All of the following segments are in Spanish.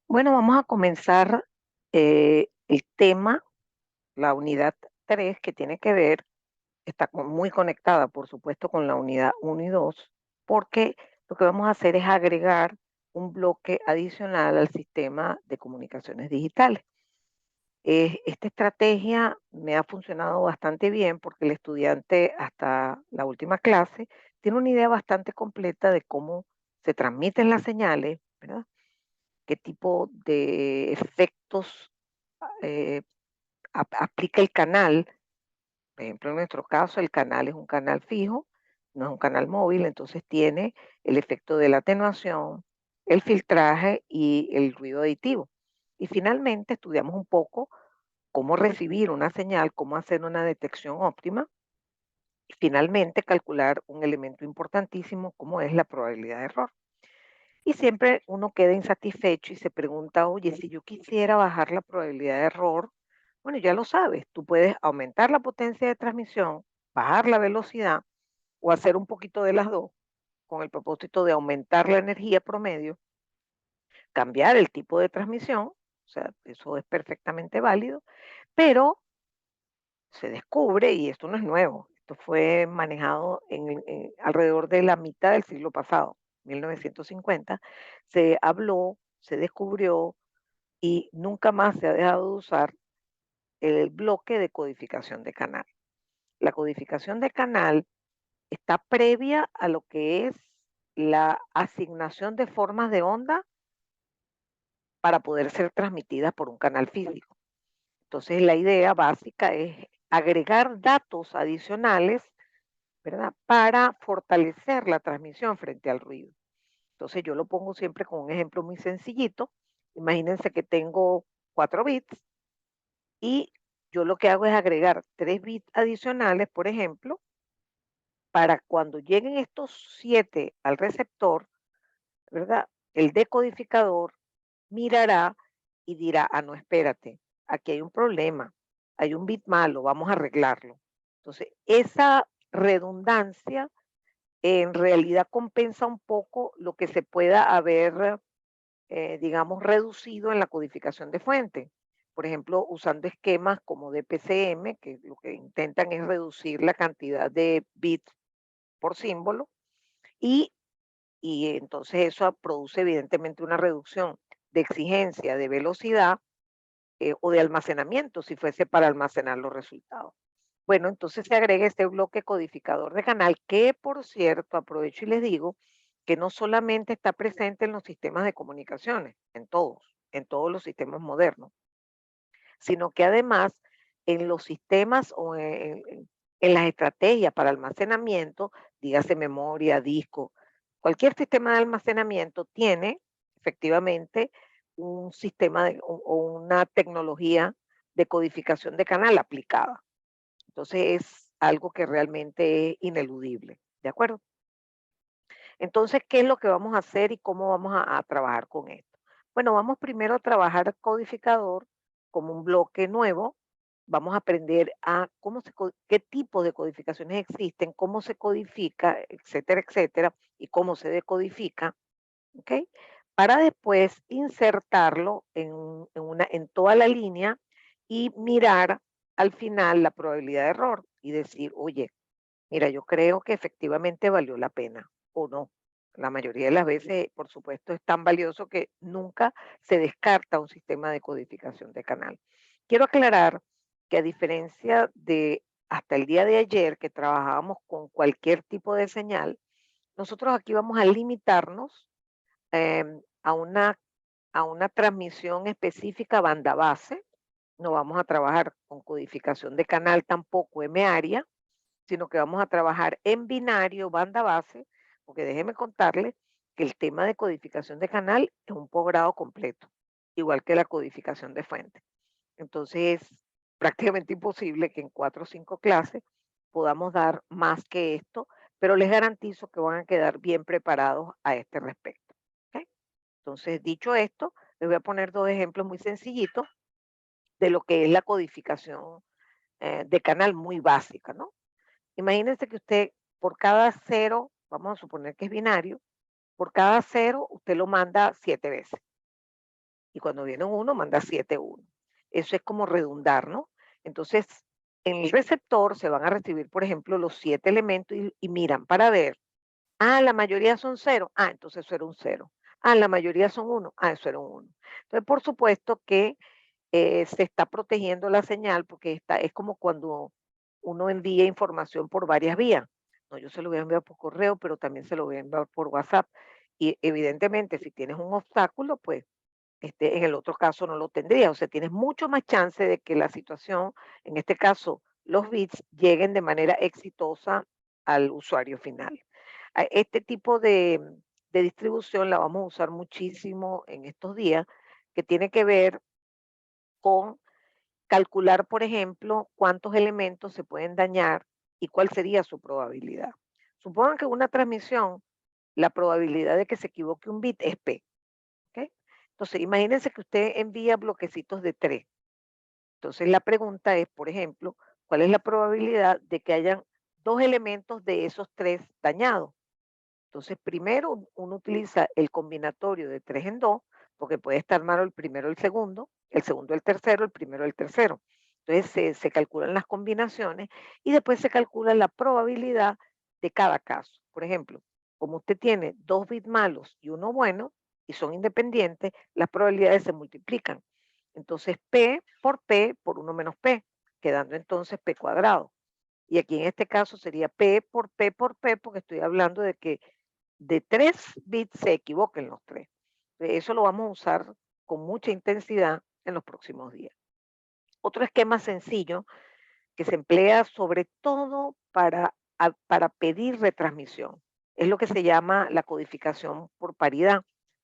Bueno, vamos a comenzar el tema, la unidad 3, que tiene que ver, está muy conectada, por supuesto, con la unidad uno y 2, porque lo que vamos a hacer es agregar un bloque adicional al sistema de comunicaciones digitales. Esta estrategia me ha funcionado bastante bien porque el estudiante hasta la última clase tiene una idea bastante completa de cómo se transmiten las señales, ¿verdad? Qué tipo de efectos eh, aplica el canal. Por ejemplo, en nuestro caso, el canal es un canal fijo, no es un canal móvil, entonces tiene el efecto de la atenuación, el filtraje y el ruido aditivo. Y finalmente estudiamos un poco cómo recibir una señal, cómo hacer una detección óptima y finalmente calcular un elemento importantísimo como es la probabilidad de error. Y siempre uno queda insatisfecho y se pregunta, oye, si yo quisiera bajar la probabilidad de error, bueno, ya lo sabes, tú puedes aumentar la potencia de transmisión, bajar la velocidad o hacer un poquito de las dos con el propósito de aumentar la energía promedio, cambiar el tipo de transmisión, o sea, eso es perfectamente válido, pero se descubre, y esto no es nuevo, esto fue manejado alrededor de la mitad del siglo pasado, 1950, se habló, se descubrió y nunca más se ha dejado de usar el bloque de codificación de canal. La codificación de canal está previa a lo que es la asignación de formas de onda para poder ser transmitidas por un canal físico. Entonces, la idea básica es agregar datos adicionales, ¿verdad? Para fortalecer la transmisión frente al ruido. Entonces, yo lo pongo siempre con un ejemplo muy sencillito. Imagínense que tengo 4 bits y yo lo que hago es agregar 3 bits adicionales, por ejemplo, para cuando lleguen estos 7 al receptor, ¿verdad? El decodificador mirará y dirá, ah, no, espérate, aquí hay un problema, hay un bit malo, vamos a arreglarlo. Entonces, esa redundancia en realidad compensa un poco lo que se pueda haber, digamos, reducido en la codificación de fuente. Por ejemplo, usando esquemas como DPCM, que lo que intentan es reducir la cantidad de bits por símbolo, y, y entonces eso produce evidentemente una reducción de exigencia de velocidad o de almacenamiento, si fuese para almacenar los resultados. Bueno, entonces se agrega este bloque codificador de canal que, por cierto, aprovecho y les digo que no solamente está presente en los sistemas de comunicaciones, en todos los sistemas modernos, sino que además en los sistemas o en las estrategias para almacenamiento, dígase memoria, disco, cualquier sistema de almacenamiento tiene efectivamente un sistema o una tecnología de codificación de canal aplicada. Entonces es algo que realmente es ineludible, ¿de acuerdo? Entonces, ¿qué es lo que vamos a hacer y cómo vamos a trabajar con esto? Bueno, vamos primero a trabajar codificador como un bloque nuevo. Vamos a aprender a qué tipo de codificaciones existen, cómo se codifica, etcétera, etcétera, y cómo se decodifica, ¿ok? Para después insertarlo en toda la línea y mirar al final la probabilidad de error y decir, oye, mira, yo creo que efectivamente valió la pena o no. La mayoría de las veces, por supuesto, es tan valioso que nunca se descarta un sistema de codificación de canal. Quiero aclarar que a diferencia de hasta el día de ayer que trabajábamos con cualquier tipo de señal, nosotros aquí vamos a limitarnos a una transmisión específica banda base. No vamos a trabajar con codificación de canal tampoco M área, sino que vamos a trabajar en binario, banda base, porque déjeme contarle que el tema de codificación de canal es un posgrado completo, igual que la codificación de fuente. Entonces es prácticamente imposible que en 4 o 5 clases podamos dar más que esto, pero les garantizo que van a quedar bien preparados a este respecto. ¿Ok? Entonces, dicho esto, les voy a poner 2 ejemplos muy sencillitos de lo que es la codificación de canal muy básica, ¿no? Imagínense que usted por cada cero, vamos a suponer que es binario, por cada cero usted lo manda 7 veces. y cuando viene un 1 manda 7 1. Eso es como redundar, ¿no? Entonces, en el receptor se van a recibir, por ejemplo, los 7 elementos y miran para ver, la mayoría son cero, entonces eso era un cero. La mayoría son uno, eso era un uno. Entonces, por supuesto que se está protegiendo la señal porque es como cuando uno envía información por varias vías. No, yo se lo voy a enviar por correo, pero también se lo voy a enviar por WhatsApp. Y evidentemente, si tienes un obstáculo, pues en el otro caso no lo tendría. O sea, tienes mucho más chance de que la situación, en este caso, los bits, lleguen de manera exitosa al usuario final. Este tipo de distribución la vamos a usar muchísimo en estos días, que tiene que ver con calcular, por ejemplo, cuántos elementos se pueden dañar y cuál sería su probabilidad. Supongan que una transmisión, la probabilidad de que se equivoque un bit es P. ¿Ok? Entonces, imagínense que usted envía bloquecitos de 3. Entonces, la pregunta es, por ejemplo, ¿cuál es la probabilidad de que hayan dos elementos de esos 3 dañados? Entonces, primero uno utiliza el combinatorio de 3 en 2, porque puede estar malo el primero el segundo el tercero, el primero el tercero. Entonces, se calculan las combinaciones y después se calcula la probabilidad de cada caso. Por ejemplo, como usted tiene 2 bits malos y uno bueno, y son independientes, las probabilidades se multiplican. Entonces, P por 1 menos P, quedando entonces P cuadrado. Y aquí en este caso sería P por P por P, porque estoy hablando de que de 3 bits se equivoquen los 3. Eso lo vamos a usar con mucha intensidad en los próximos días. Otro esquema sencillo que se emplea sobre todo para pedir retransmisión es lo que se llama la codificación por paridad.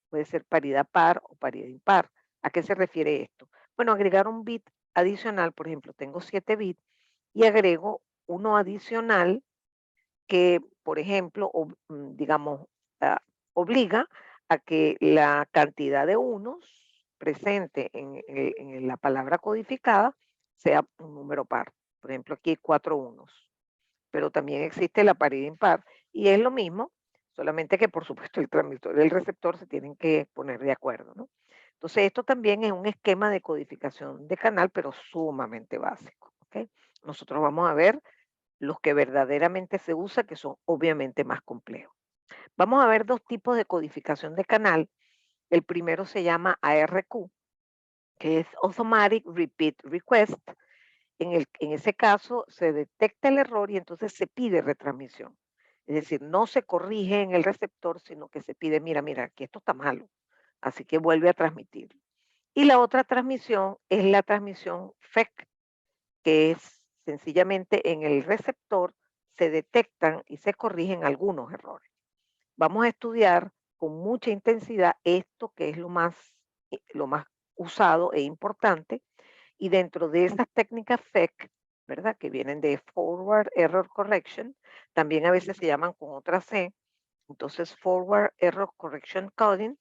Puede ser paridad par o paridad impar. ¿A qué se refiere esto? Bueno, agregar un bit adicional, por ejemplo, tengo 7 bits y agrego uno adicional que, por ejemplo, digamos, ah, obliga a que la cantidad de unos presente en la palabra codificada sea un número par. Por ejemplo, aquí hay 4 unos, pero también existe la paridad impar y es lo mismo, solamente que por supuesto el transmisor y el receptor se tienen que poner de acuerdo, ¿no? Entonces, esto también es un esquema de codificación de canal, pero sumamente básico, ¿ok? Nosotros vamos a ver los que verdaderamente se usa, que son obviamente más complejos. Vamos a ver dos tipos de codificación de canal. El primero se llama ARQ, que es Automatic Repeat Request. En ese caso se detecta el error y entonces se pide retransmisión. Es decir, no se corrige en el receptor, sino que se pide, mira, aquí esto está malo, así que vuelve a transmitir. Y la otra transmisión es la transmisión FEC, que es sencillamente en el receptor se detectan y se corrigen algunos errores. Vamos a estudiar con mucha intensidad esto que es lo más usado e importante y dentro de esas técnicas FEC, ¿verdad? Que vienen de Forward Error Correction, también a veces se llaman con otra C, entonces Forward Error Correction Coding,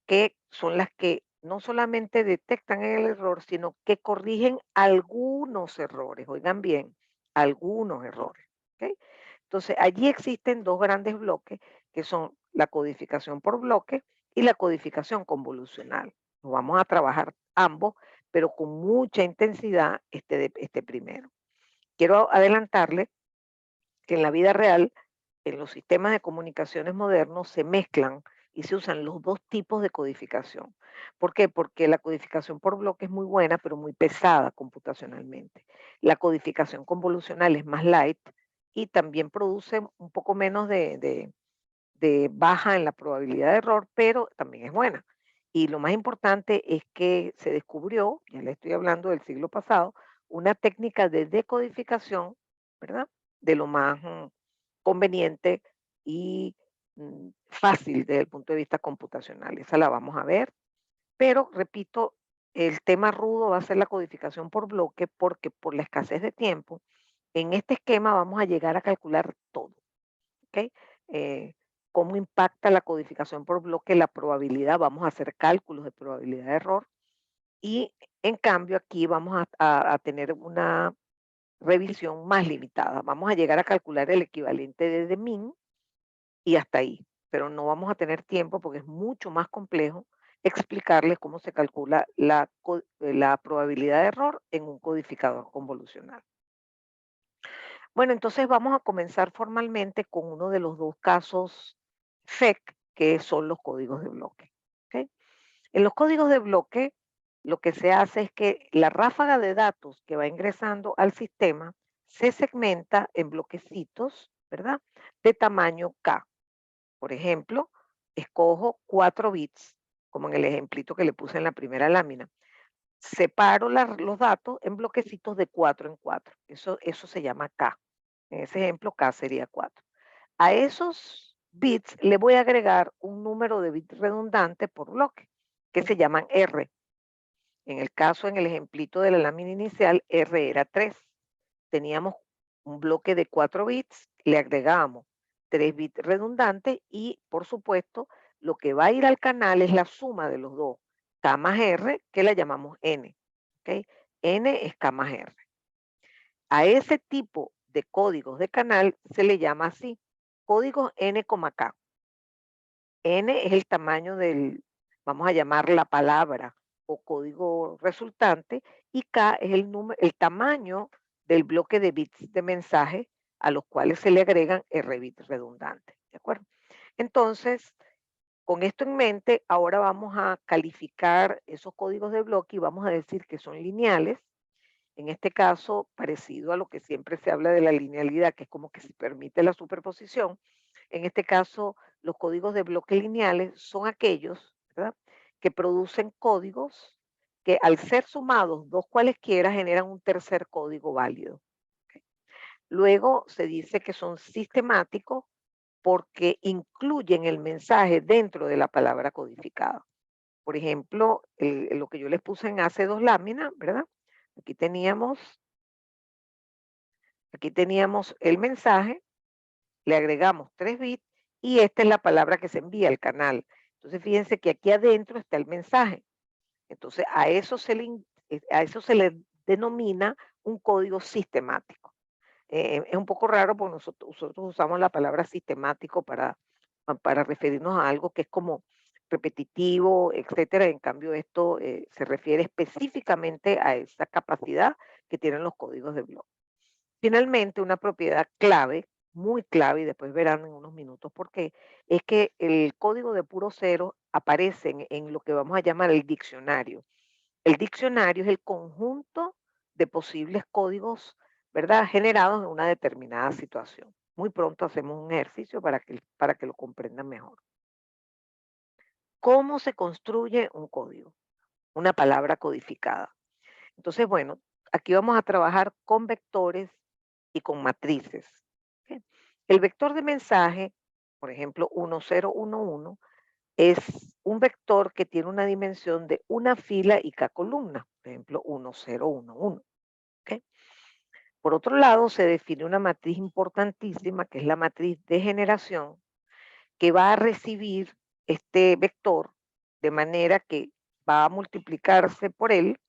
que son las que no solamente detectan el error, sino que corrigen algunos errores. Oigan bien, algunos errores. ¿Ok? Entonces, allí existen dos grandes bloques, que son la codificación por bloque y la codificación convolucional. Nos vamos a trabajar ambos, pero con mucha intensidad este primero. Quiero adelantarle que en la vida real, en los sistemas de comunicaciones modernos, se mezclan y se usan los dos tipos de codificación. ¿Por qué? Porque la codificación por bloque es muy buena, pero muy pesada computacionalmente. La codificación convolucional es más light y también produce un poco menos de baja en la probabilidad de error, pero también es buena. Y lo más importante es que se descubrió, ya le estoy hablando del siglo pasado, una técnica de decodificación, ¿verdad? De lo más conveniente y fácil desde el punto de vista computacional. Esa la vamos a ver, pero repito, el tema rudo va a ser la codificación por bloque porque por la escasez de tiempo, en este esquema vamos a llegar a calcular todo. ¿Ok? Eh, ¿Cómo impacta la codificación por bloque la probabilidad? Vamos a hacer cálculos de probabilidad de error y en cambio aquí vamos a tener una revisión más limitada. Vamos a llegar a calcular el equivalente de min y hasta ahí, pero no vamos a tener tiempo porque es mucho más complejo explicarles cómo se calcula la probabilidad de error en un codificador convolucional. Bueno, entonces vamos a comenzar formalmente con uno de los dos casos FEC, que son los códigos de bloque. ¿Ok? En los códigos de bloque, lo que se hace es que la ráfaga de datos que va ingresando al sistema se segmenta en bloquecitos, ¿verdad? De tamaño K. Por ejemplo, escojo 4 bits, como en el ejemplito que le puse en la primera lámina. Separo los datos en bloquecitos de 4 en 4. Eso se llama K. En ese ejemplo, K sería 4. A esos bits le voy a agregar un número de bits redundante por bloque, que se llaman R. En el caso, en el ejemplito de la lámina inicial, R era 3. Teníamos un bloque de 4 bits, le agregamos 3 bits redundantes y, por supuesto, lo que va a ir al canal es la suma de los dos, K más R, que la llamamos N. ¿Ok? N es K más R. A ese tipo de códigos de canal se le llama así, códigos N, K. N es el tamaño del, vamos a llamar la palabra o código resultante, y K es el tamaño del bloque de bits de mensaje a los cuales se le agregan R bits redundantes. ¿De acuerdo? Entonces, con esto en mente, ahora vamos a calificar esos códigos de bloque y vamos a decir que son lineales. En este caso, parecido a lo que siempre se habla de la linealidad, que es como que se permite la superposición. En este caso, los códigos de bloque lineales son aquellos, ¿verdad?, que producen códigos que al ser sumados dos cualesquiera generan un tercer código válido. ¿Ok? Luego se dice que son sistemáticos porque incluyen el mensaje dentro de la palabra codificada. Por ejemplo, lo que yo les puse en hace dos láminas, ¿verdad? Aquí teníamos, aquí teníamos el mensaje, le agregamos 3 bits y esta es la palabra que se envía al canal. Entonces, fíjense que aquí adentro está el mensaje. Entonces, a eso se le denomina un código sistemático. Es un poco raro porque nosotros usamos la palabra sistemático para referirnos a algo que es como repetitivo, etcétera. En cambio, esto se refiere específicamente a esa capacidad que tienen los códigos de bloque. Finalmente, una propiedad clave, muy clave, y después verán en unos minutos por qué, es que el código de puro cero aparece en lo que vamos a llamar el diccionario. El diccionario es el conjunto de posibles códigos, ¿verdad?, generados en una determinada situación. Muy pronto hacemos un ejercicio para que lo comprendan mejor. ¿Cómo se construye un código? Una palabra codificada. Entonces, bueno, aquí vamos a trabajar con vectores y con matrices. ¿Ok? El vector de mensaje, por ejemplo, 1011, es un vector que tiene una dimensión de una fila y k columnas, por ejemplo, 1011. ¿Ok? Por otro lado, se define una matriz importantísima, que es la matriz de generación, que va a recibir este vector de manera que va a multiplicarse por él,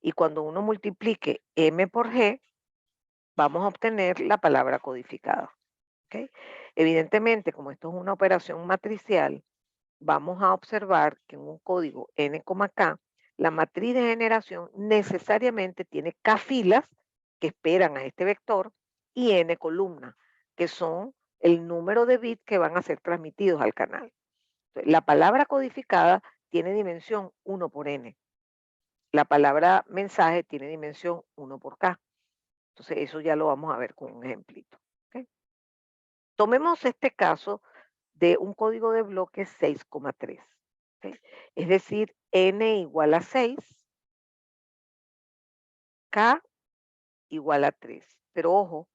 y cuando uno multiplique m por g, vamos a obtener la palabra codificada. ¿Ok? Evidentemente, como esto es una operación matricial, vamos a observar que en un código n, k, la matriz de generación necesariamente tiene k filas que esperan a este vector y n columnas, que son el número de bits que van a ser transmitidos al canal. Entonces, la palabra codificada tiene dimensión 1 por n. La palabra mensaje tiene dimensión 1 por k. Entonces, eso ya lo vamos a ver con un ejemplito. ¿Ok? Tomemos este caso de un código de bloque 6,3. ¿Ok? Es decir, n igual a 6, k igual a 3. Pero ojo,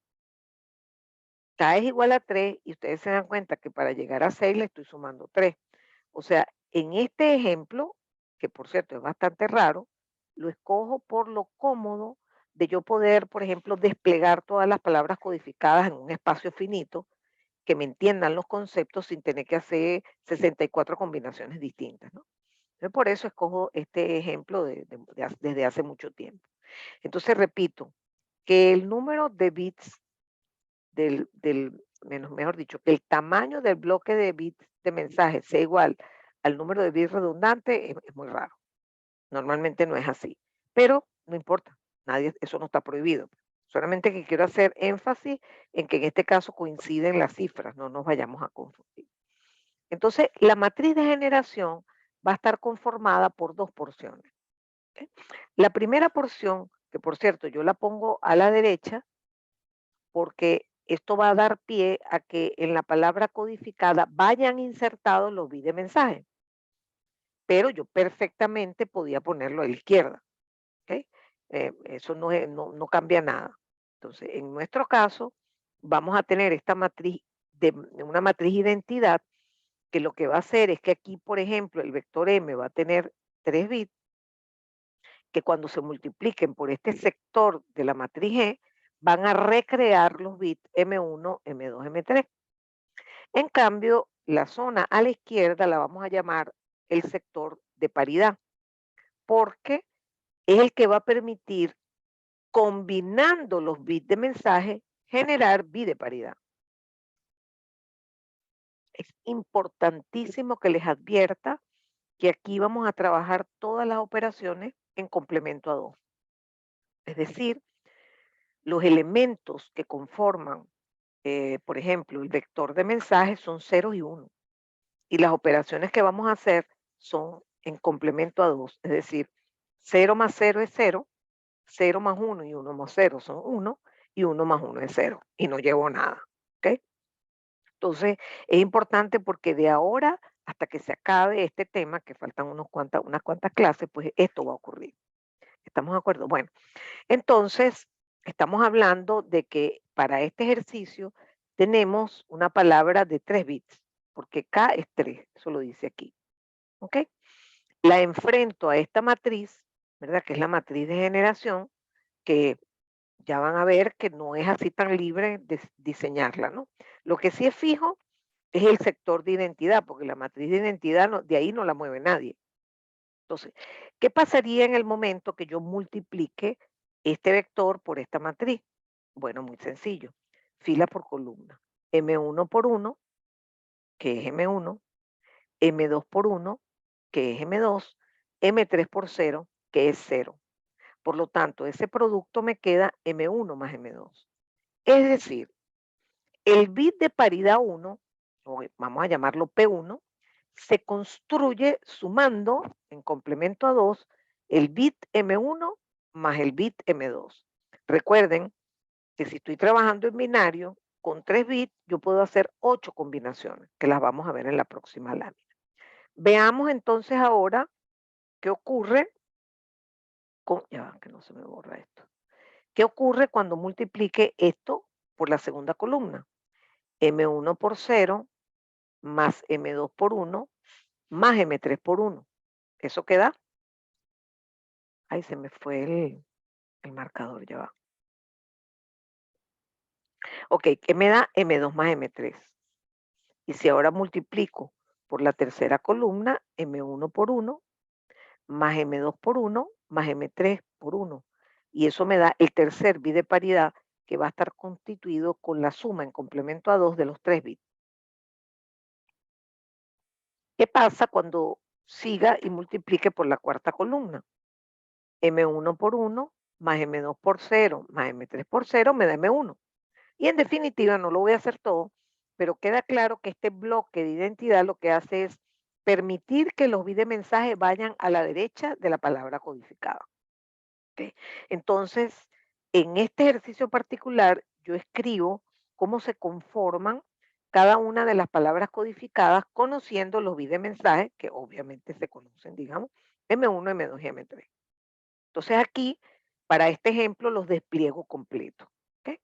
k es igual a 3 y ustedes se dan cuenta que para llegar a 6 le estoy sumando 3. O sea, en este ejemplo, que por cierto es bastante raro, lo escojo por lo cómodo de yo poder, por ejemplo, desplegar todas las palabras codificadas en un espacio finito, que me entiendan los conceptos sin tener que hacer 64 combinaciones distintas, ¿no? Entonces, por eso escojo este ejemplo desde hace mucho tiempo. Entonces, repito, que el número de bits mejor dicho, que el tamaño del bloque de bits de mensaje sea igual al número de bits redundante es muy raro. Normalmente no es así, pero no importa, nadie, eso no está prohibido. Solamente que quiero hacer énfasis en que en este caso coinciden las cifras, no nos vayamos a confundir. Entonces, la matriz de generación va a estar conformada por dos porciones. ¿Ok? La primera porción, que por cierto yo la pongo a la derecha, porque esto va a dar pie a que en la palabra codificada vayan insertados los bits de mensaje, pero yo perfectamente podía ponerlo a la izquierda. ¿Ok? Eso no cambia nada. Entonces, en nuestro caso, vamos a tener esta matriz de una matriz identidad que lo que va a hacer es que aquí, por ejemplo, el vector M va a tener 3 bits que cuando se multipliquen por este sector de la matriz G, van a recrear los bits M1, M2, M3. En cambio, la zona a la izquierda la vamos a llamar el sector de paridad, porque es el que va a permitir, combinando los bits de mensaje, generar bits de paridad. Es importantísimo que les advierta que aquí vamos a trabajar todas las operaciones en complemento a 2. Es decir, los elementos que conforman, por ejemplo, el vector de mensaje son 0 y 1. Y las operaciones que vamos a hacer son en complemento a 2. Es decir, 0 más 0 es 0, 0 más 1 y 1 más 0 son 1 y 1 más 1 es 0 y no llevo nada. ¿Ok? Entonces, es importante porque de ahora hasta que se acabe este tema, que faltan unas cuantas clases, pues esto va a ocurrir. ¿Estamos de acuerdo? Bueno, entonces, estamos hablando de que para este ejercicio tenemos una palabra de 3 bits, porque K es 3, eso lo dice aquí. ¿Ok? La enfrento a esta matriz, ¿verdad? Que es la matriz de generación, que ya van a ver que no es así tan libre de diseñarla, ¿no? Lo que sí es fijo es el sector de identidad, porque la matriz de identidad de ahí no la mueve nadie. Entonces, ¿qué pasaría en el momento que yo multiplique este vector por esta matriz? Bueno, muy sencillo, fila por columna. M1 por 1, que es M1, M2 por 1, que es M2, M3 por 0, que es 0. Por lo tanto, ese producto me queda M1 más M2. Es decir, el bit de paridad 1, o vamos a llamarlo P1, se construye sumando en complemento a 2 el bit M1 más el bit M2. Recuerden que si estoy trabajando en binario, con 3 bits yo puedo hacer 8 combinaciones, que las vamos a ver en la próxima lámina. Veamos entonces ahora qué ocurre con, ya va, que no se me borra esto, qué ocurre cuando multiplique esto por la segunda columna. M1 por 0 más M2 por 1 más M3 por 1. ¿Eso queda? Ay, se me fue el marcador, ya va. Ok, ¿qué me da M2 más M3? Y si ahora multiplico por la tercera columna, M1 por 1 más M2 por 1 más M3 por 1. Y eso me da el tercer bit de paridad que va a estar constituido con la suma en complemento a 2 de los 3 bits. ¿Qué pasa cuando siga y multiplique por la cuarta columna? M1 por 1 más M2 por 0 más M3 por 0 me da M1. Y en definitiva, no lo voy a hacer todo, pero queda claro que este bloque de identidad lo que hace es permitir que los bits de mensaje vayan a la derecha de la palabra codificada. ¿Ok? Entonces, en este ejercicio particular, yo escribo cómo se conforman cada una de las palabras codificadas conociendo los bits de mensaje, que obviamente se conocen, digamos, M1, M2 y M3. Entonces aquí, para este ejemplo, los despliego completo. ¿Ok?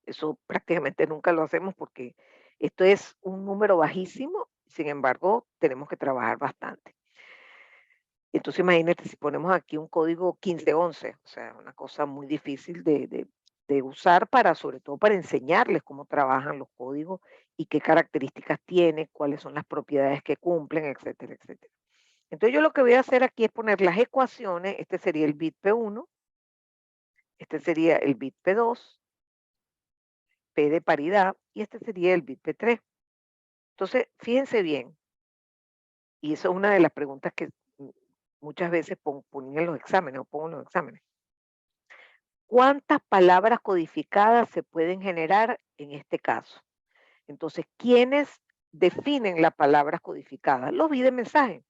Eso prácticamente nunca lo hacemos porque esto es un número bajísimo, sin embargo, tenemos que trabajar bastante. Entonces, imagínate si ponemos aquí un código 1511, o sea, una cosa muy difícil de usar para, sobre todo para enseñarles cómo trabajan los códigos y qué características tiene, cuáles son las propiedades que cumplen, etcétera, etcétera. Entonces, yo lo que voy a hacer aquí es poner las ecuaciones, este sería el bit P1, este sería el bit P2, P de paridad, y este sería el bit P3. Entonces, fíjense bien, y eso es una de las preguntas que muchas veces ponen en los exámenes o pongo en los exámenes. ¿Cuántas palabras codificadas se pueden generar en este caso? Entonces, ¿quiénes definen las palabras codificadas? Los bits de mensaje.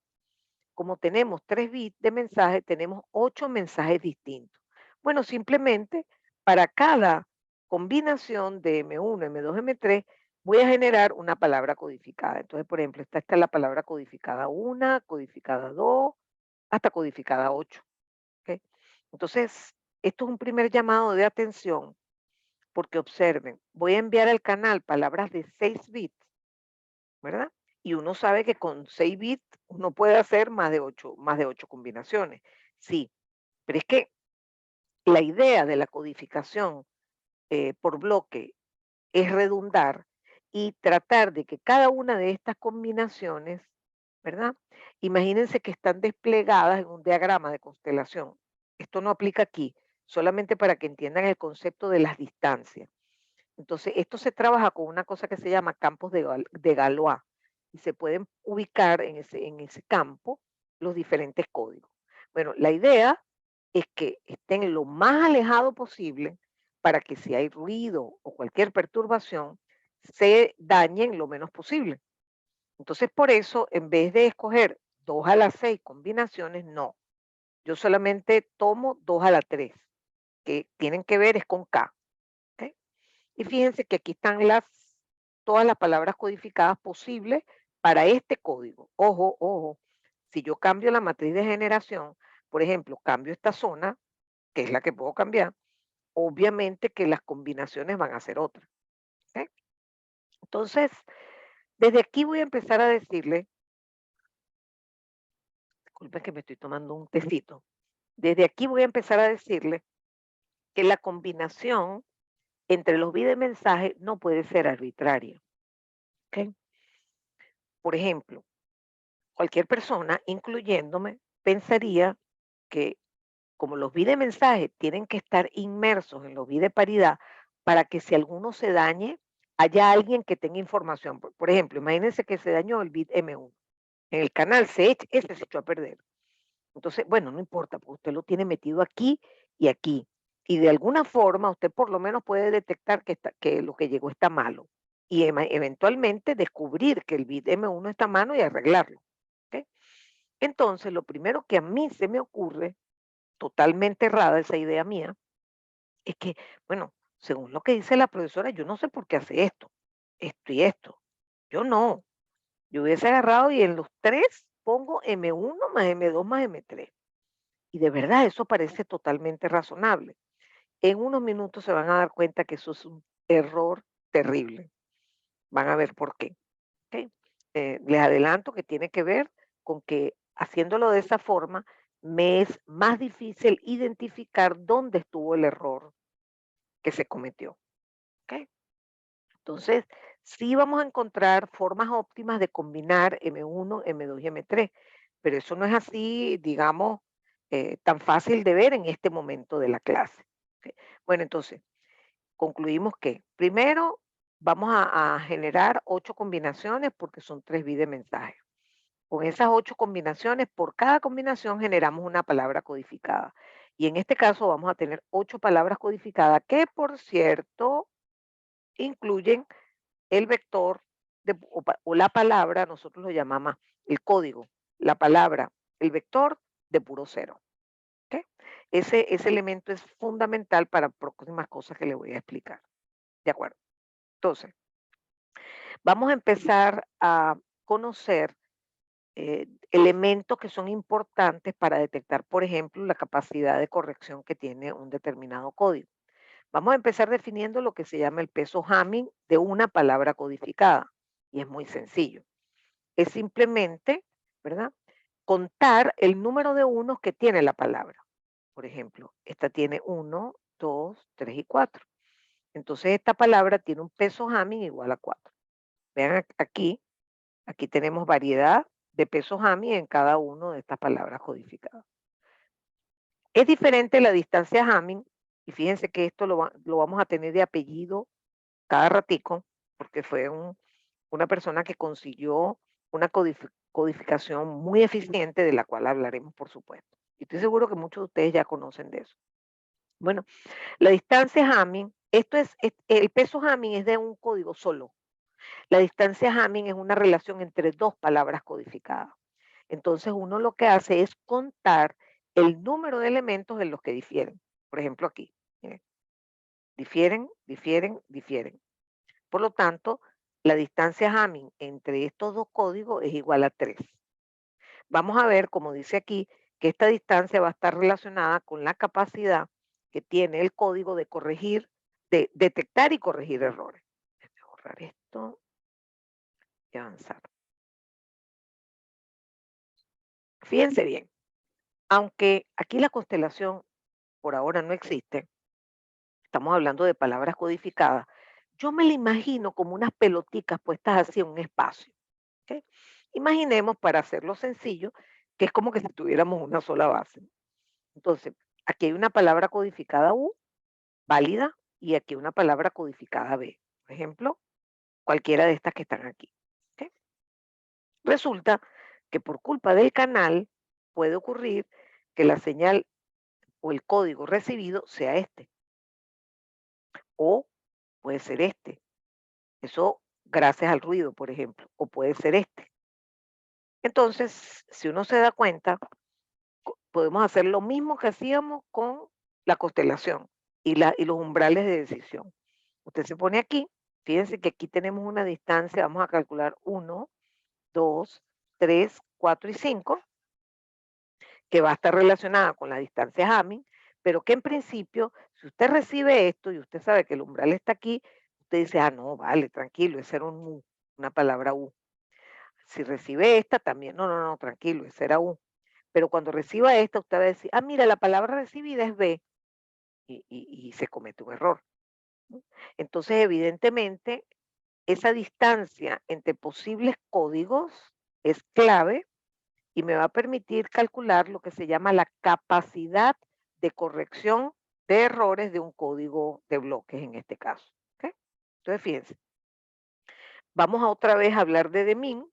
Como tenemos 3 bits de mensaje, tenemos 8 mensajes distintos. Bueno, simplemente para cada combinación de M1, M2, M3, voy a generar una palabra codificada. Entonces, por ejemplo, esta es la palabra codificada 1, codificada 2, hasta codificada 8. ¿Ok? Entonces, esto es un primer llamado de atención, porque observen, voy a enviar al canal palabras de 6 bits, ¿verdad? Y uno sabe que con 6 bits uno puede hacer más de 8 combinaciones. Sí, pero es que la idea de la codificación por bloque es redundar y tratar de que cada una de estas combinaciones, ¿verdad? Imagínense que están desplegadas en un diagrama de constelación. Esto no aplica aquí, solamente para que entiendan el concepto de las distancias. Entonces, esto se trabaja con una cosa que se llama campos de Galois y se pueden ubicar en ese campo los diferentes códigos. Bueno, la idea es que estén lo más alejado posible para que si hay ruido o cualquier perturbación, se dañen lo menos posible. Entonces, por eso, en vez de escoger 2 a la 6 combinaciones, no. Yo solamente tomo 2 a la 3, que tienen que ver es con K. ¿Ok? Y fíjense que aquí están todas las palabras codificadas posibles para este código. Ojo, ojo, si yo cambio la matriz de generación, por ejemplo, cambio esta zona, que es la que puedo cambiar, obviamente que las combinaciones van a ser otras. ¿Ok? Entonces, desde aquí voy a empezar a decirle, disculpen que me estoy tomando un tecito, desde aquí voy a empezar a decirle que la combinación entre los bits de mensaje no puede ser arbitraria. ¿Ok? Por ejemplo, cualquier persona, incluyéndome, pensaría que como los bits de mensaje tienen que estar inmersos en los bits de paridad para que si alguno se dañe, haya alguien que tenga información. Por ejemplo, imagínense que se dañó el bit M1. En el canal ese se echó a perder. Entonces, bueno, no importa, porque usted lo tiene metido aquí y aquí. Y de alguna forma usted por lo menos puede detectar que lo que llegó está malo. Y eventualmente descubrir que el bit M1 está malo y arreglarlo. ¿Ok? Entonces, lo primero que a mí se me ocurre, totalmente errada esa idea mía, es que, bueno, según lo que dice la profesora, yo no sé por qué hace esto y esto. Yo no. Yo hubiese agarrado y en los tres pongo M1 más M2 más M3. Y de verdad eso parece totalmente razonable. En unos minutos se van a dar cuenta que eso es un error terrible. Van a ver por qué. ¿Ok? Les adelanto que tiene que ver con que haciéndolo de esa forma me es más difícil identificar dónde estuvo el error que se cometió. ¿Ok? Entonces, sí vamos a encontrar formas óptimas de combinar M1, M2 y M3, pero eso no es así, digamos, tan fácil de ver en este momento de la clase. ¿Ok? Bueno, entonces, concluimos que primero vamos a generar 8 combinaciones porque son 3 bits de mensaje. Con esas 8 combinaciones, por cada combinación generamos una palabra codificada. Y en este caso vamos a tener 8 palabras codificadas que, por cierto, incluyen el vector o la palabra, nosotros lo llamamos el código, la palabra, el vector de puro cero. ¿Ok? Ese elemento es fundamental para próximas cosas que le voy a explicar. ¿De acuerdo? Entonces, vamos a empezar a conocer elementos que son importantes para detectar, por ejemplo, la capacidad de corrección que tiene un determinado código. Vamos a empezar definiendo lo que se llama el peso Hamming de una palabra codificada. Y es muy sencillo. Es simplemente, ¿verdad? Contar el número de unos que tiene la palabra. Por ejemplo, esta tiene 1, 2, 3 y 4. Entonces esta palabra tiene un peso Hamming igual a 4. Vean aquí tenemos variedad de pesos Hamming en cada una de estas palabras codificadas. Es diferente la distancia Hamming, y fíjense que esto lo vamos a tener de apellido cada ratico, porque fue una persona que consiguió una codificación muy eficiente de la cual hablaremos, por supuesto. Y estoy seguro que muchos de ustedes ya conocen de eso. Bueno, la distancia Hamming, el peso Hamming es de un código solo. La distancia Hamming es una relación entre dos palabras codificadas. Entonces uno lo que hace es contar el número de elementos en los que difieren. Por ejemplo, aquí, miren, difieren, difieren, difieren. Por lo tanto, la distancia Hamming entre estos dos códigos es igual a 3. Vamos a ver, como dice aquí, que esta distancia va a estar relacionada con la capacidad que tiene el código de corregir, de detectar y corregir errores. Déjame borrar esto y avanzar. Fíjense bien, aunque aquí la constelación por ahora no existe, estamos hablando de palabras codificadas, yo me la imagino como unas pelotitas puestas así en un espacio. ¿Ok? Imaginemos, para hacerlo sencillo, que es como que si tuviéramos una sola base. Entonces, aquí hay una palabra codificada U, válida, y aquí una palabra codificada B. Por ejemplo, cualquiera de estas que están aquí. ¿Ok? Resulta que por culpa del canal puede ocurrir que la señal o el código recibido sea este, o puede ser este. Eso gracias al ruido, por ejemplo, o puede ser este. Entonces, si uno se da cuenta, podemos hacer lo mismo que hacíamos con la constelación y los umbrales de decisión. Usted se pone aquí, fíjense que aquí tenemos una distancia, vamos a calcular 1, 2, 3, 4 y 5, que va a estar relacionada con la distancia Hamming, pero que en principio, si usted recibe esto y usted sabe que el umbral está aquí, usted dice, ah, no, vale, tranquilo, ese era un U, una palabra U. Si recibe esta también, no, no, no, tranquilo, ese era U. Pero cuando reciba esta, usted va a decir, ah, mira, la palabra recibida es B y se comete un error, ¿no? Entonces, evidentemente, esa distancia entre posibles códigos es clave y me va a permitir calcular lo que se llama la capacidad de corrección de errores de un código de bloques en este caso. ¿Ok? Entonces, fíjense, vamos a otra vez a hablar de Deming,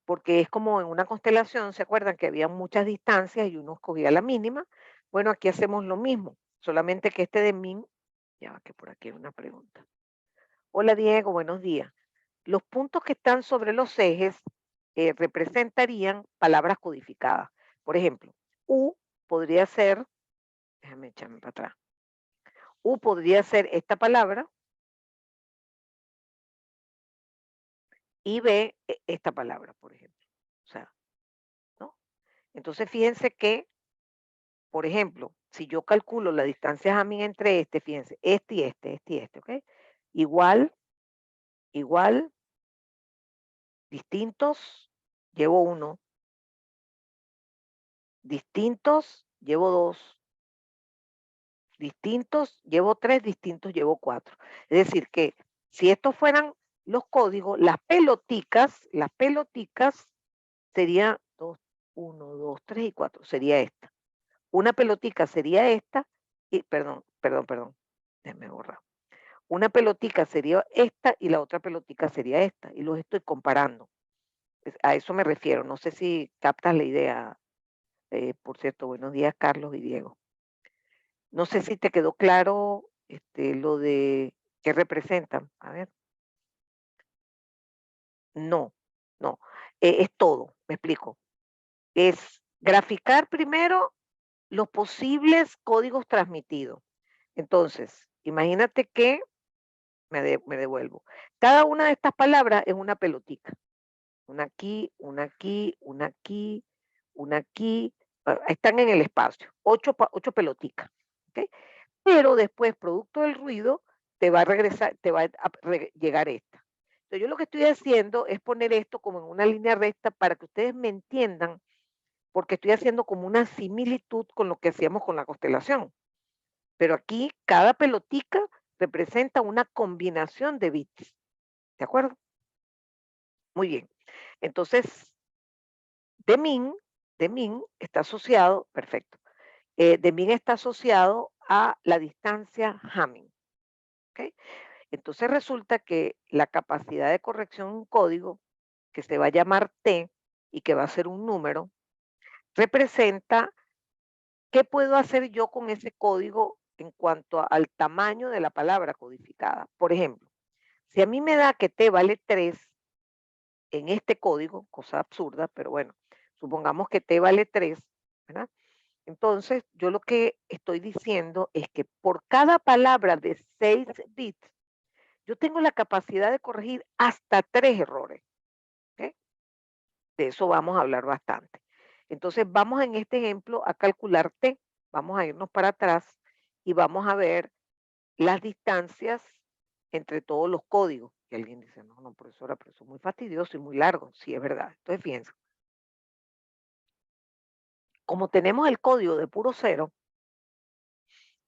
porque es como en una constelación, ¿se acuerdan que había muchas distancias y uno escogía la mínima? Bueno, aquí hacemos lo mismo, solamente que este de min, ya va que por aquí hay una pregunta. Hola Diego, buenos días. Los puntos que están sobre los ejes representarían palabras codificadas. Por ejemplo, U podría ser, déjame echarme para atrás, U podría ser esta palabra y B esta palabra, por ejemplo. O sea, ¿no? Entonces fíjense que, por ejemplo, si yo calculo la distancia Hamming entre fíjense, este y este, ¿ok? Igual, igual, distintos, llevo uno, distintos, llevo dos, distintos, llevo tres, distintos, llevo cuatro. Es decir, que si estos fueran los códigos, las peloticas sería dos, uno, dos, tres y cuatro, sería esta. Una pelotica sería esta, y perdón, déjame borrar. Una pelotica sería esta y la otra pelotica sería esta, y los estoy comparando. A eso me refiero. No sé si captas la idea. Por cierto, buenos días, Carlos y Diego. No sé si te quedó claro lo de qué representan. A ver, no, no. Es todo, me explico. Es graficar primero los posibles códigos transmitidos. Entonces, imagínate que me devuelvo. Cada una de estas palabras es una pelotica. Una aquí, una aquí, una aquí, una aquí. Están en el espacio. Ocho peloticas. ¿Ok? Pero después, producto del ruido, te va a regresar, te va a llegar esta. Entonces, yo lo que estoy haciendo es poner esto como en una línea recta para que ustedes me entiendan, porque estoy haciendo como una similitud con lo que hacíamos con la constelación. Pero aquí cada pelotica representa una combinación de bits. ¿De acuerdo? Muy bien. Entonces, Demin, Demin está asociado, perfecto. Demin está asociado a la distancia Hamming. ¿Ok? Entonces resulta que la capacidad de corrección en un código, que se va a llamar T, y que va a ser un número, representa qué puedo hacer yo con ese código en cuanto al tamaño de la palabra codificada. Por ejemplo, si a mí me da que T vale 3 en este código, cosa absurda, pero bueno, supongamos que T vale 3, ¿verdad? Entonces, yo lo que estoy diciendo es que por cada palabra de 6 bits, yo tengo la capacidad de corregir hasta 3 errores. ¿Ok? De eso vamos a hablar bastante. Entonces, vamos en este ejemplo a calcular T. Vamos a irnos para atrás y vamos a ver las distancias entre todos los códigos. Y alguien dice, no, no, profesora, pero eso es muy fastidioso y muy largo. Sí, es verdad. Entonces, fíjense, como tenemos el código de puro cero,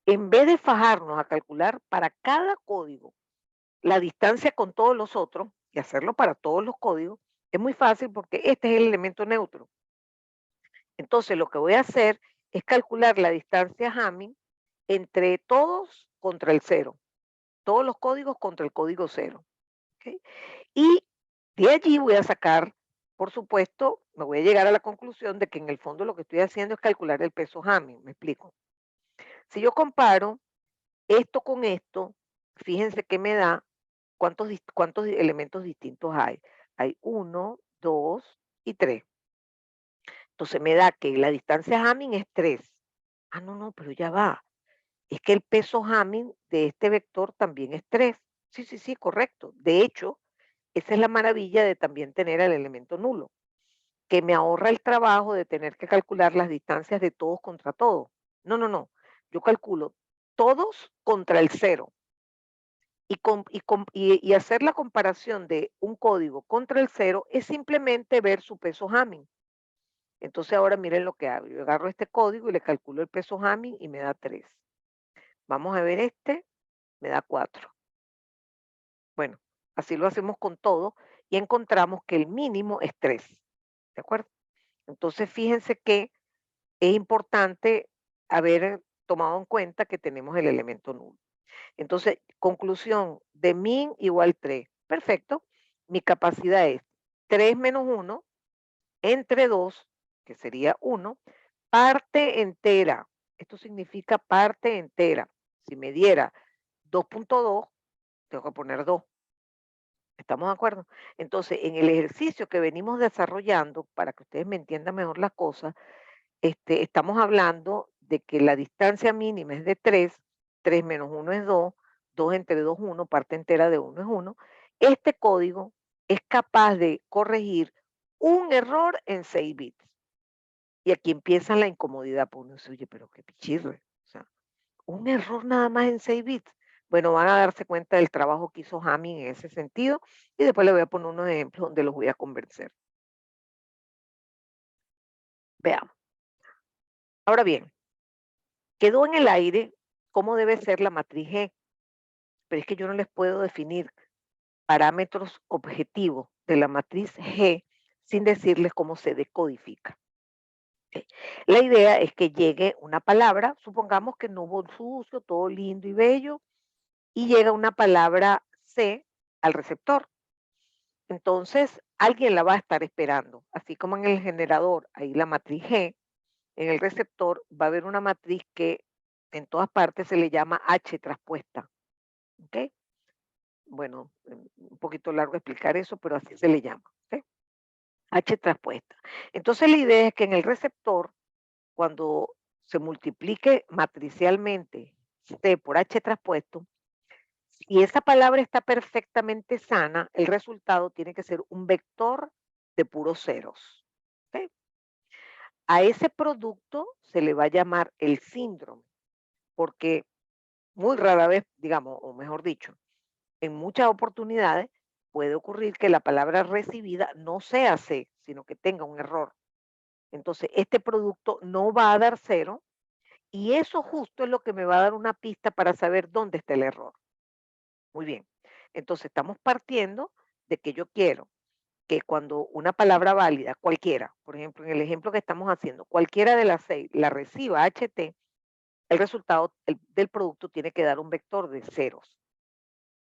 en vez de fajarnos a calcular para cada código la distancia con todos los otros y hacerlo para todos los códigos, es muy fácil porque este es el elemento neutro. Entonces, lo que voy a hacer es calcular la distancia Hamming entre todos contra el cero, todos los códigos contra el código cero. ¿Ok? Y de allí voy a sacar, por supuesto, me voy a llegar a la conclusión de que en el fondo lo que estoy haciendo es calcular el peso Hamming. Me explico. Si yo comparo esto con esto, fíjense que me da cuántos elementos distintos hay. Hay uno, dos y tres. Entonces me da que la distancia Hamming es 3. Ah, no, no, pero ya va. Es que el peso Hamming de este vector también es 3. Sí, sí, sí, correcto. De hecho, esa es la maravilla de también tener el elemento nulo, que me ahorra el trabajo de tener que calcular las distancias de todos contra todos. No, no, no. Yo calculo todos contra el cero y hacer la comparación de un código contra el cero es simplemente ver su peso Hamming. Entonces ahora miren lo que hago. Yo agarro este código y le calculo el peso Hamming y me da 3. Vamos a ver este, me da 4. Bueno, así lo hacemos con todo y encontramos que el mínimo es 3. ¿De acuerdo? Entonces fíjense que es importante haber tomado en cuenta que tenemos el elemento nulo. Entonces, conclusión de min igual 3. Perfecto. Mi capacidad es 3 menos 1 entre 2, que sería 1, parte entera. Esto significa parte entera. Si me diera 2.2, tengo que poner 2. ¿Estamos de acuerdo? Entonces, en el ejercicio que venimos desarrollando, para que ustedes me entiendan mejor las cosas, estamos hablando de que la distancia mínima es de 3, 3 menos 1 es 2, 2 entre 2 es 1, parte entera de 1 es 1. Este código es capaz de corregir un error en 6 bits. Y aquí empieza la incomodidad, pues uno dice, oye, pero qué pichirre. O sea, un error nada más en 6 bits. Bueno, van a darse cuenta del trabajo que hizo Hamming en ese sentido y después les voy a poner unos ejemplos donde los voy a convencer. Veamos. Ahora bien, quedó en el aire cómo debe ser la matriz G, pero es que yo no les puedo definir parámetros objetivos de la matriz G sin decirles cómo se decodifica. ¿Ok? La idea es que llegue una palabra, supongamos que no hubo sucio, todo lindo y bello, y llega una palabra C al receptor. Entonces, alguien la va a estar esperando, así como en el generador, ahí la matriz G, en el receptor va a haber una matriz que en todas partes se le llama H traspuesta. ¿Ok? Bueno, un poquito largo explicar eso, pero así se le llama. ¿Ok? H traspuesta. Entonces, la idea es que en el receptor, cuando se multiplique matricialmente C por H traspuesto, si esa palabra está perfectamente sana, el resultado tiene que ser un vector de puros ceros. ¿Ok? A ese producto se le va a llamar el síndrome, porque muy rara vez, digamos, o mejor dicho, en muchas oportunidades puede ocurrir que la palabra recibida no sea C, sino que tenga un error. Entonces, este producto no va a dar cero y eso justo es lo que me va a dar una pista para saber dónde está el error. Muy bien. Entonces, estamos partiendo de que yo quiero que cuando una palabra válida, cualquiera, por ejemplo, en el ejemplo que estamos haciendo, cualquiera de las 6 la reciba HT, el resultado del producto tiene que dar un vector de ceros.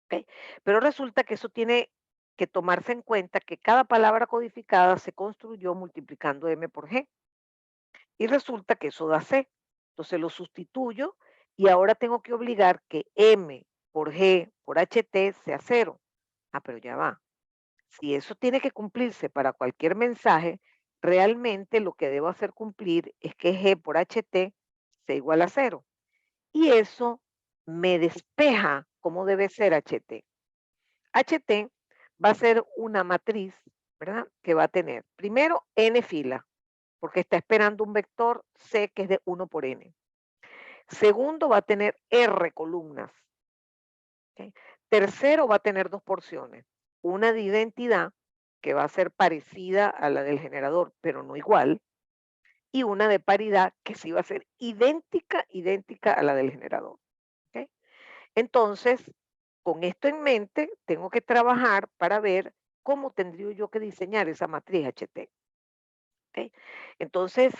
¿Ok? Pero resulta que eso tiene que tomarse en cuenta que cada palabra codificada se construyó multiplicando m por g y resulta que eso da c. Entonces lo sustituyo y ahora tengo que obligar que m por g por ht sea cero. Ah, pero ya va. Si eso tiene que cumplirse para cualquier mensaje, realmente lo que debo hacer cumplir es que g por ht sea igual a cero. Y eso me despeja cómo debe ser ht. Ht va a ser una matriz, ¿verdad? Que va a tener primero n filas, porque está esperando un vector c que es de 1 por n. Segundo, va a tener r columnas. ¿Ok? Tercero, va a tener dos porciones. Una de identidad, que va a ser parecida a la del generador, pero no igual. Y una de paridad, que sí va a ser idéntica a la del generador. ¿Ok? Entonces, con esto en mente, tengo que trabajar para ver cómo tendría yo que diseñar esa matriz HT. ¿Ok? Entonces,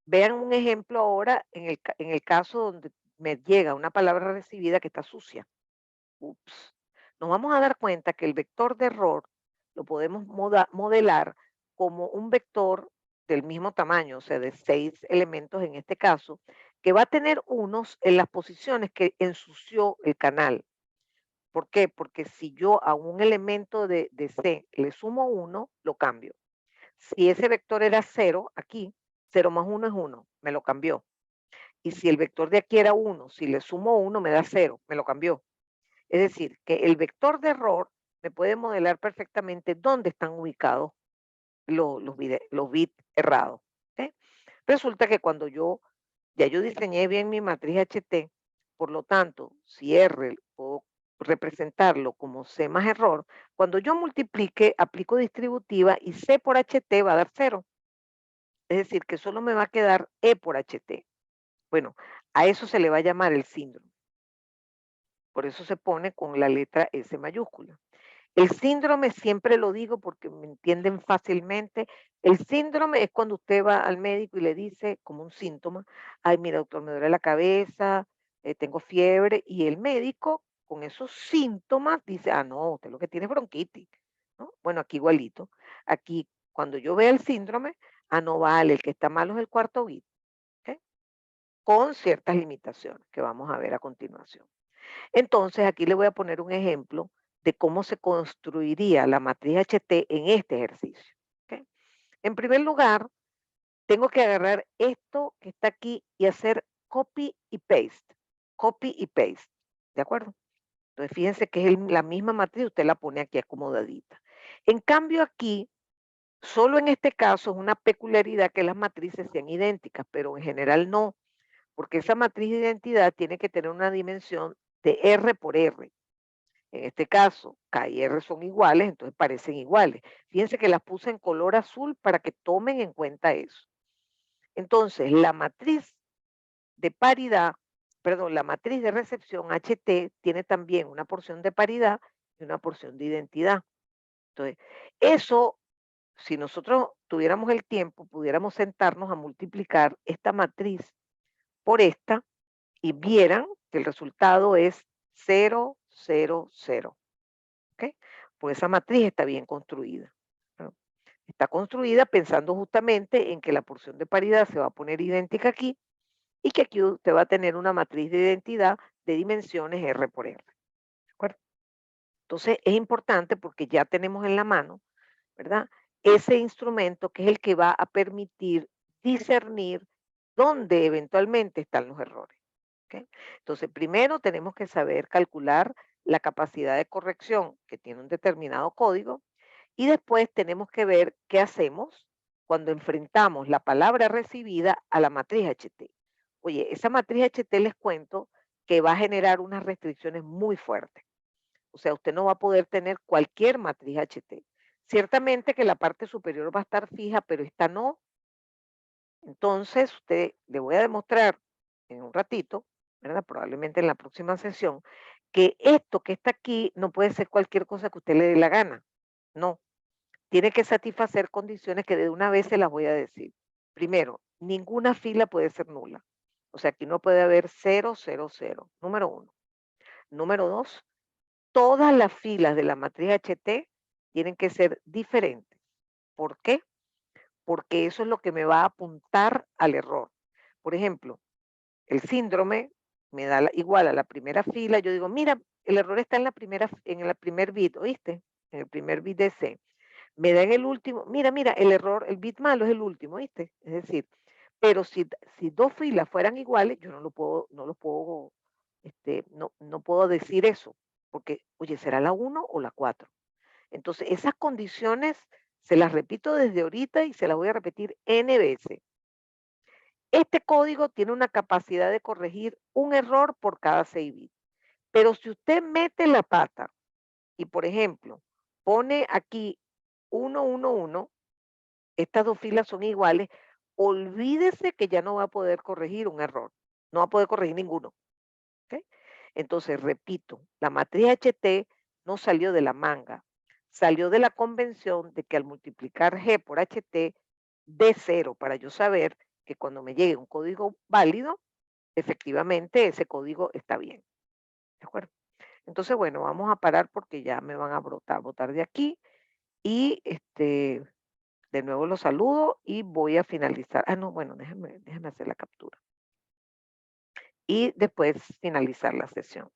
vean un ejemplo ahora en el caso donde me llega una palabra recibida que está sucia. Ups. Nos vamos a dar cuenta que el vector de error lo podemos modelar como un vector del mismo tamaño, o sea, de 6 elementos en este caso, que va a tener unos en las posiciones que ensució el canal. ¿Por qué? Porque si yo a un elemento de C le sumo 1, lo cambio. Si ese vector era 0, aquí, 0 más 1 es 1, me lo cambió. Y si el vector de aquí era 1, si le sumo 1 me da 0, me lo cambió. Es decir, que el vector de error me puede modelar perfectamente dónde están ubicados los bits errados. ¿Ok? Resulta que cuando ya yo diseñé bien mi matriz HT, por lo tanto, si R puedo representarlo como C más error, cuando yo multiplique, aplico distributiva y C por HT va a dar 0. Es decir, que solo me va a quedar E por HT. Bueno, a eso se le va a llamar el síndrome. Por eso se pone con la letra S mayúscula. El síndrome siempre lo digo porque me entienden fácilmente. El síndrome es cuando usted va al médico y le dice como un síntoma, ay, mira, doctor, me duele la cabeza, tengo fiebre, y el médico con esos síntomas dice, ah, no, usted lo que tiene es bronquitis, ¿no? Bueno, aquí igualito. Aquí, cuando yo vea el síndrome, ah, no vale, el que está malo es el cuarto bit, ¿ok? Con ciertas limitaciones que vamos a ver a continuación. Entonces, aquí le voy a poner un ejemplo de cómo se construiría la matriz HT en este ejercicio. ¿Ok? En primer lugar, tengo que agarrar esto que está aquí y hacer copy y paste. Copy y paste. ¿De acuerdo? Entonces, fíjense que es la misma matriz, usted la pone aquí acomodadita. En cambio, aquí, solo en este caso es una peculiaridad que las matrices sean idénticas, pero en general no, porque esa matriz de identidad tiene que tener una dimensión de R por R. En este caso, K y R son iguales, entonces parecen iguales. Fíjense que las puse en color azul para que tomen en cuenta eso. Entonces, la matriz de paridad, perdón, la matriz de recepción HT tiene también una porción de paridad y una porción de identidad. Entonces, eso, si nosotros tuviéramos el tiempo, pudiéramos sentarnos a multiplicar esta matriz por esta y vieran que el resultado es 0, 0, 0. ¿Ok? Pues esa matriz está bien construida, ¿no? Está construida pensando justamente en que la porción de paridad se va a poner idéntica aquí y que aquí usted va a tener una matriz de identidad de dimensiones R por R. ¿De acuerdo? Entonces es importante porque ya tenemos en la mano, ¿verdad? Ese instrumento que es el que va a permitir discernir dónde eventualmente están los errores. ¿Ok? Entonces, primero tenemos que saber calcular la capacidad de corrección que tiene un determinado código y después tenemos que ver qué hacemos cuando enfrentamos la palabra recibida a la matriz HT. Oye, esa matriz HT les cuento que va a generar unas restricciones muy fuertes. O sea, usted no va a poder tener cualquier matriz HT. Ciertamente que la parte superior va a estar fija, pero esta no. Entonces, usted le voy a demostrar en un ratito, ¿verdad? Probablemente en la próxima sesión, que esto que está aquí no puede ser cualquier cosa que usted le dé la gana. No, tiene que satisfacer condiciones que de una vez se las voy a decir. Primero, ninguna fila puede ser nula. O sea, aquí no puede haber 0, 0, 0. Número uno. Número dos, todas las filas de la matriz HT tienen que ser diferentes. ¿Por qué? Porque eso es lo que me va a apuntar al error. Por ejemplo, el síndrome me da igual a la primera fila, yo digo, mira, el error está en en el primer bit, ¿oíste? En el primer bit de C. Me da en el último, mira, el error, el bit malo es el último, ¿oíste? Es decir, pero si dos filas fueran iguales, yo no puedo decir eso, porque, oye, ¿será la uno o la 4? Entonces, esas condiciones se las repito desde ahorita y se las voy a repetir N veces. Este código tiene una capacidad de corregir un error por cada 6 bits. Pero si usted mete la pata y, por ejemplo, pone aquí 111, estas dos filas son iguales, olvídese que ya no va a poder corregir un error. No va a poder corregir ninguno. ¿Ok? Entonces, repito, la matriz HT no salió de la manga, salió de la convención de que al multiplicar G por HT dé cero para yo saber que cuando me llegue un código válido, efectivamente ese código está bien. ¿De acuerdo? Entonces, bueno, vamos a parar porque ya me van a botar de aquí y de nuevo los saludo y voy a finalizar. Ah, no, bueno, déjame hacer la captura y después finalizar la sesión.